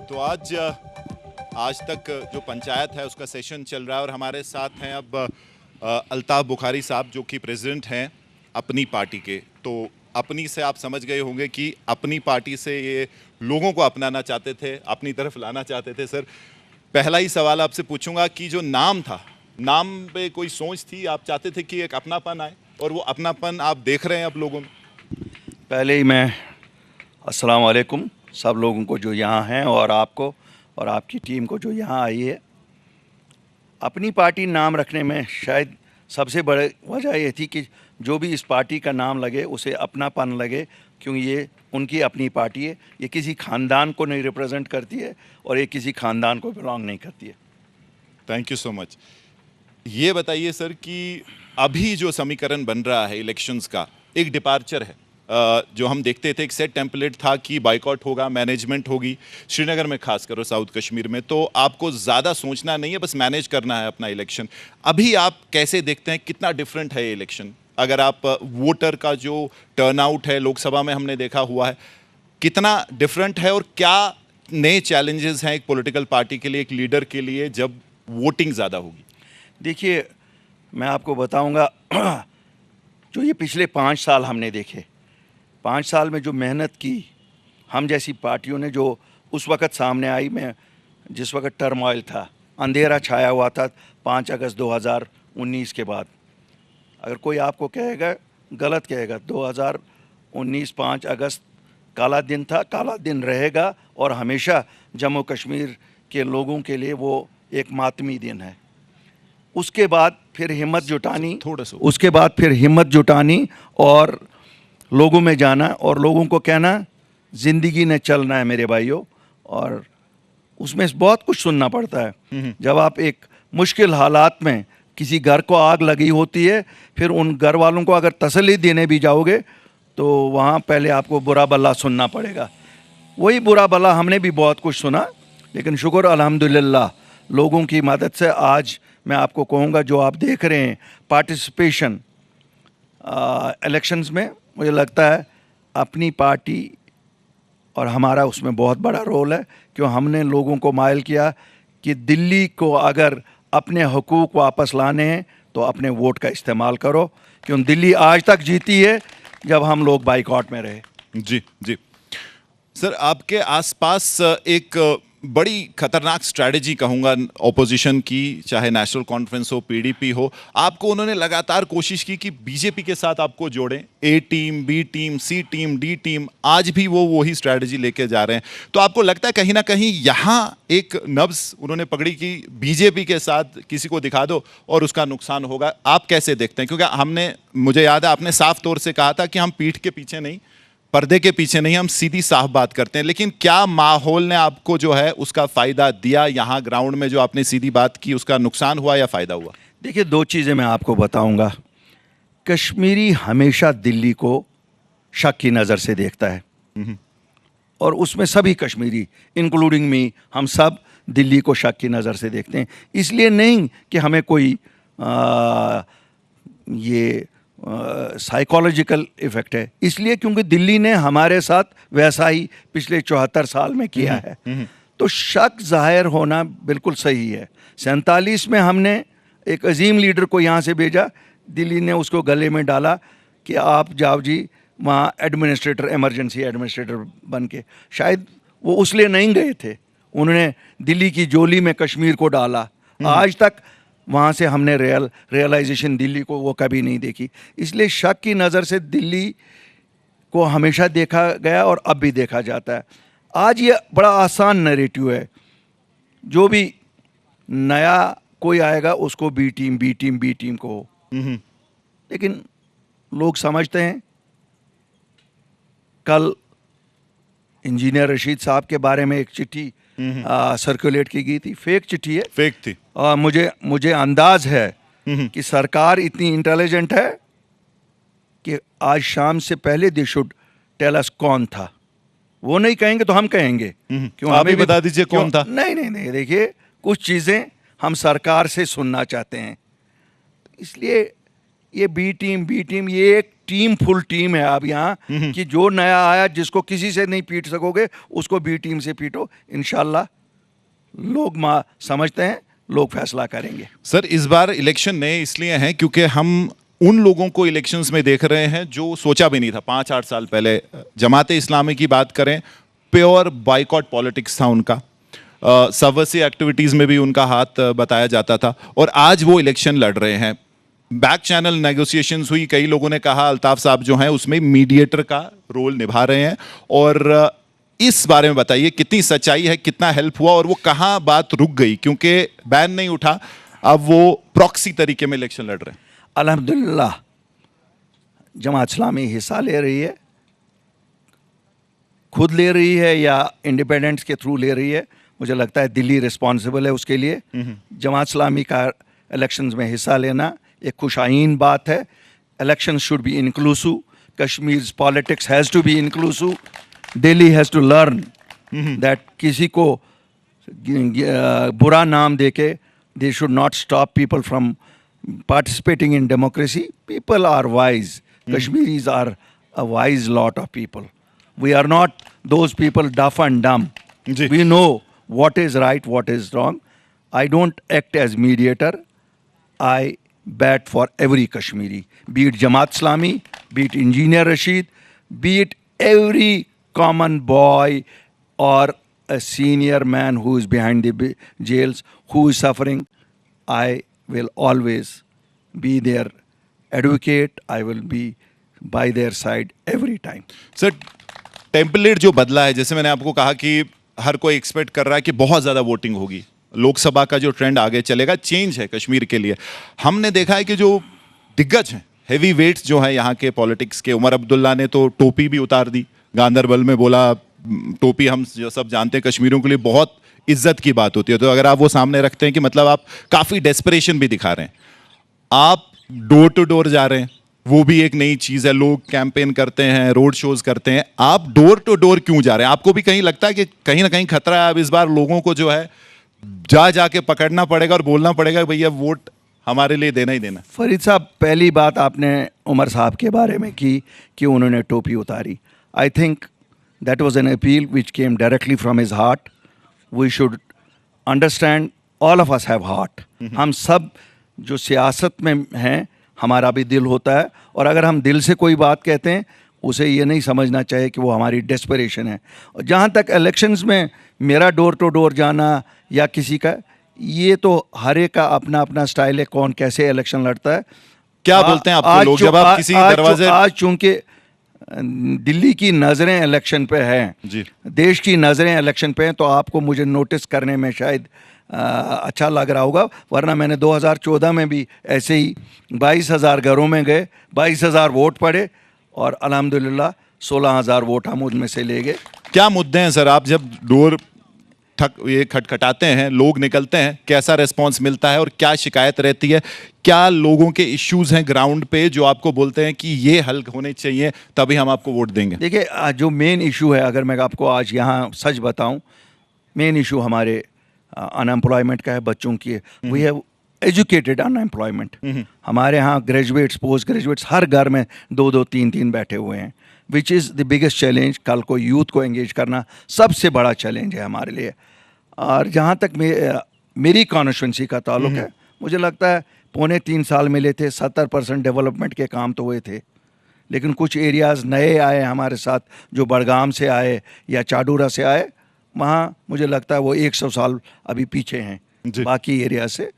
तो आज तक जो पंचायत है उसका सेशन चल रहा है और हमारे साथ हैं अब अल्ताफ बुखारी साहब जो कि प्रेसिडेंट हैं अपनी पार्टी के। तो अपनी से आप समझ गए होंगे कि अपनी पार्टी से ये लोगों को अपनाना चाहते थे, अपनी तरफ लाना चाहते थे। सर, पहला ही सवाल आपसे पूछूंगा कि जो नाम था, नाम पे कोई सोच थी? आप चाहते थे कि एक अपनापन आए और वो अपनापन आप देख रहे हैं अब लोगों में? पहले ही मैं अस्सलाम वालेकुम सब लोगों को जो यहाँ हैं और आपको और आपकी टीम को जो यहाँ आई है। अपनी पार्टी नाम रखने में शायद सबसे बड़ी वजह ये थी कि जो भी इस पार्टी का नाम लगे उसे अपनापन लगे, क्योंकि ये उनकी अपनी पार्टी है। ये किसी ख़ानदान को नहीं रिप्रेजेंट करती है और ये किसी ख़ानदान को बिलोंग नहीं करती है। Thank you so much. ये बताइए सर कि अभी जो समीकरण बन रहा है इलेक्शंस का, एक डिपार्चर है। जो हम देखते थे एक सेट टेम्पलेट था कि बाइकआउट होगा, मैनेजमेंट होगी, श्रीनगर में खासकर और साउथ कश्मीर में, तो आपको ज़्यादा सोचना नहीं है, बस मैनेज करना है अपना इलेक्शन। अभी आप कैसे देखते हैं, कितना डिफरेंट है ये इलेक्शन? अगर आप वोटर का जो टर्नआउट है लोकसभा में हमने देखा हुआ है, कितना डिफरेंट है और क्या नए चैलेंजेस हैं एक पॉलिटिकल पार्टी के लिए, एक लीडर के लिए, जब वोटिंग ज़्यादा होगी? देखिए, मैं आपको बताऊंगा जो ये पिछले 5 साल हमने देखे, 5 साल में जो मेहनत की हम जैसी पार्टियों ने, जो उस वक़्त सामने आई, में जिस वक़्त टर्मॉइल था, अंधेरा छाया हुआ था 5 अगस्त 2019 के बाद। अगर कोई आपको कहेगा, गलत कहेगा, 2019 5 अगस्त काला दिन था, काला दिन रहेगा और हमेशा जम्मू कश्मीर के लोगों के लिए वो एक मातमी दिन है। उसके बाद फिर हिम्मत जुटानी और लोगों में जाना और लोगों को कहना ज़िंदगी ने चलना है मेरे भाइयों। और उसमें बहुत कुछ सुनना पड़ता है। जब आप एक मुश्किल हालात में, किसी घर को आग लगी होती है, फिर उन घर वालों को अगर तसल्ली देने भी जाओगे तो वहाँ पहले आपको बुरा भला सुनना पड़ेगा। वही बुरा भला हमने भी बहुत कुछ सुना, लेकिन शुक्र अल्हम्दुलिल्लाह लोगों की मदद से आज मैं आपको कहूँगा जो आप देख रहे हैं पार्टिसिपेशन इलेक्शंस में, मुझे लगता है अपनी पार्टी और हमारा उसमें बहुत बड़ा रोल है। क्यों हमने लोगों को माइल किया कि दिल्ली को अगर अपने हुकूक वापस लाने हैं तो अपने वोट का इस्तेमाल करो, क्यों दिल्ली आज तक जीती है जब हम लोग बाइकआउट में रहे। जी जी सर, आपके आसपास एक बड़ी खतरनाक स्ट्रैटेजी कहूँगा ऑपोजिशन की, चाहे नेशनल कॉन्फ्रेंस हो, पीडीपी हो, आपको उन्होंने लगातार कोशिश की कि बीजेपी के साथ आपको जोड़ें। ए टीम, बी टीम, सी टीम, डी टीम, आज भी वो वही स्ट्रैटेजी लेके जा रहे हैं। तो आपको लगता है कहीं ना कहीं यहाँ एक नब्ज उन्होंने पकड़ी कि बीजेपी के साथ किसी को दिखा दो और उसका नुकसान होगा? आप कैसे देखते हैं? क्योंकि मुझे याद है आपने साफ तौर से कहा था कि हम पीठ के पीछे नहीं, पर्दे के पीछे नहीं, हम सीधी साफ बात करते हैं। लेकिन क्या माहौल ने आपको जो है उसका फायदा दिया? यहाँ ग्राउंड में जो आपने सीधी बात की उसका नुकसान हुआ या फायदा हुआ? देखिए, 2 चीज़ें मैं आपको बताऊंगा। कश्मीरी हमेशा दिल्ली को शक की नज़र से देखता है और उसमें सभी कश्मीरी इंक्लूडिंग मी, हम सब दिल्ली को शक की नज़र से देखते हैं। इसलिए नहीं कि हमें कोई ये साइकोलॉजिकल इफेक्ट है, इसलिए क्योंकि दिल्ली ने हमारे साथ वैसा ही पिछले 74 साल में किया है। तो शक जाहिर होना बिल्कुल सही है। 47 में हमने एक अजीम लीडर को यहाँ से भेजा, दिल्ली ने उसको गले में डाला कि आप जाओ जी वहाँ एडमिनिस्ट्रेटर, इमरजेंसी एडमिनिस्ट्रेटर बन के। शायद वो उसलिए नहीं गए थे, उन्होंने दिल्ली की जोली में कश्मीर को डाला। आज तक वहाँ से हमने रियलाइजेशन दिल्ली को वो कभी नहीं देखी। इसलिए शक की नज़र से दिल्ली को हमेशा देखा गया और अब भी देखा जाता है। आज ये बड़ा आसान नैरेटिव है, जो भी नया कोई आएगा उसको बी टीम को, लेकिन लोग समझते हैं। कल इंजीनियर रशीद साहब के बारे में एक चिट्ठी सर्कुलेट की गई थी, फेक चिट्ठी है, फेक थी। मुझे अंदाज है कि सरकार इतनी इंटेलिजेंट है कि आज शाम से पहले दे शुड टेल अस कौन था। वो नहीं कहेंगे तो हम कहेंगे। क्यों आप भी बता दीजिए कौन था? नहीं, देखिए, कुछ चीज़ें हम सरकार से सुनना चाहते हैं, इसलिए ये बी टीम ये एक टीम, फुल टीम है अब यहाँ कि जो नया आया जिसको किसी से नहीं पीट सकोगे उसको बी टीम से पीटो, इंशाल्लाह लोग समझते हैं, लोग फैसला करेंगे। सर इस बार इलेक्शन नए इसलिए हैं क्योंकि हम उन लोगों को इलेक्शंस में देख रहे हैं जो सोचा भी नहीं था 5-8 साल पहले। जमाते इस्लामी की बात करें, प्योर बाइकॉट पॉलिटिक्स था उनका, सबवर्सिव एक्टिविटीज में भी उनका हाथ बताया जाता था, और आज वो इलेक्शन लड़ रहे हैं। बैक चैनल नेगोशिएशंस हुई, कई लोगों ने कहा अल्ताफ साहब जो हैं उसमें मीडिएटर का रोल निभा रहे हैं, और इस बारे में बताइए कितनी सच्चाई है, कितना हेल्प हुआ और वो कहाँ बात रुक गई, क्योंकि बैन नहीं उठा, अब वो प्रॉक्सी तरीके में इलेक्शन लड़ रहे हैं। अल्हम्दुलिल्लाह जमात इस्लामी हिस्सा ले रही है, खुद ले रही है या इंडिपेंडेंट्स के थ्रू ले रही है, मुझे लगता है दिल्ली रिस्पॉन्सिबल है उसके लिए। जमात इस्लामी का इलेक्शंस में हिस्सा लेना एक खुशाइन बात है। Election should be inclusive, Kashmir politics has to be inclusive, Delhi has to learn that किसी को बुरा नाम देके they should not stop people from participating in democracy. People are wise. Kashmiris are a wise lot of people. We are not those people deaf and dumb. जी. We know what is right, what is wrong. I don't act as mediator. I bat for every Kashmiri, be it Jamaat Islami, be it Engineer Rashid, be it every common boy or a senior man who is behind the jails, who is suffering. I will always be their advocate. I will be by their side every time. Sir template जो बदला है, जैसे मैंने आपको कहा कि हर कोई expect कर रहा है कि बहुत ज़्यादा वोटिंग होगी, लोकसभा का जो ट्रेंड आगे चलेगा, चेंज है कश्मीर के लिए। हमने देखा है कि जो दिग्गज हैं, हैवी वेट्स जो है यहाँ के पॉलिटिक्स के, उमर अब्दुल्ला ने तो टोपी भी उतार दी गांदरबल में, बोला टोपी हम जो सब जानते हैं कश्मीरियों के लिए बहुत इज्जत की बात होती है। तो अगर आप वो सामने रखते हैं कि मतलब आप काफ़ी डेस्परेशन भी दिखा रहे हैं, आप डोर टू डोर जा रहे हैं, वो भी एक नई चीज़ है, लोग कैंपेन करते हैं, रोड शोज करते हैं, आप डोर टू डोर क्यों जा रहे हैं? आपको भी कहीं लगता है कि कहीं ना कहीं खतरा है अब इस बार लोगों को जो है जाके पकड़ना पड़ेगा और बोलना पड़ेगा भैया वोट हमारे लिए देना ही देना? फरीद साहब, पहली बात आपने उमर साहब के बारे में की कि उन्होंने टोपी उतारी। I think that was an appeal which came directly from his heart. We should understand all of us have heart. हम सब जो सियासत में हैं, हमारा भी दिल होता है, और अगर हम दिल से कोई बात कहते हैं उसे ये नहीं समझना चाहिए कि वो हमारी डेस्परेशन है। और जहाँ तक इलेक्शंस में मेरा डोर टू डोर जाना या किसी का, ये तो हर एक का अपना अपना स्टाइल है, कौन कैसे इलेक्शन लड़ता है। क्या बोलते हैं आपको लोग जब आप किसी दरवाजे? आज चूंकि दिल्ली की नज़रें इलेक्शन पे हैं जी, देश की नज़रें इलेक्शन पे हैं, तो आपको मुझे नोटिस करने में शायद अच्छा लग रहा होगा, वरना मैंने 2014 में भी ऐसे ही 22,000 घरों में गए, 22,000 वोट पड़े और अल्हम्दुलिल्लाह 16,000 वोट हम उनमें से ले गए। क्या मुद्दे हैं सर? आप जब डोर ये खटखटाते हैं, लोग निकलते हैं, कैसा रिस्पांस मिलता है और क्या शिकायत रहती है? क्या लोगों के इश्यूज हैं ग्राउंड पे जो आपको बोलते हैं कि ये हल होने चाहिए तभी हम आपको वोट देंगे? देखिए, जो मेन इशू है, अगर मैं आपको आज यहाँ सच बताऊं, मेन इशू हमारे अनएम्प्लॉयमेंट का है, बच्चों की। We have educated unemployment. हमारे यहाँ ग्रेजुएट्स, पोस्ट ग्रेजुएट्स हर घर में 2-2, 3-3 बैठे हुए हैं, which is the biggest challenge. कल को यूथ को एंगेज करना सबसे बड़ा चैलेंज है हमारे लिए। और जहाँ तक मेरी कॉन्स्टिट्यूंसी का ताल्लुक है, मुझे लगता है 2.25 साल मिले थे, 70% डेवलपमेंट के काम तो हुए थे, लेकिन कुछ एरियाज़ नए आए हमारे साथ, जो बड़गाम से आए या चाडूरा से आए, वहाँ मुझे लगता है वो 100 साल अभी पीछे हैं बाकी एरिया से।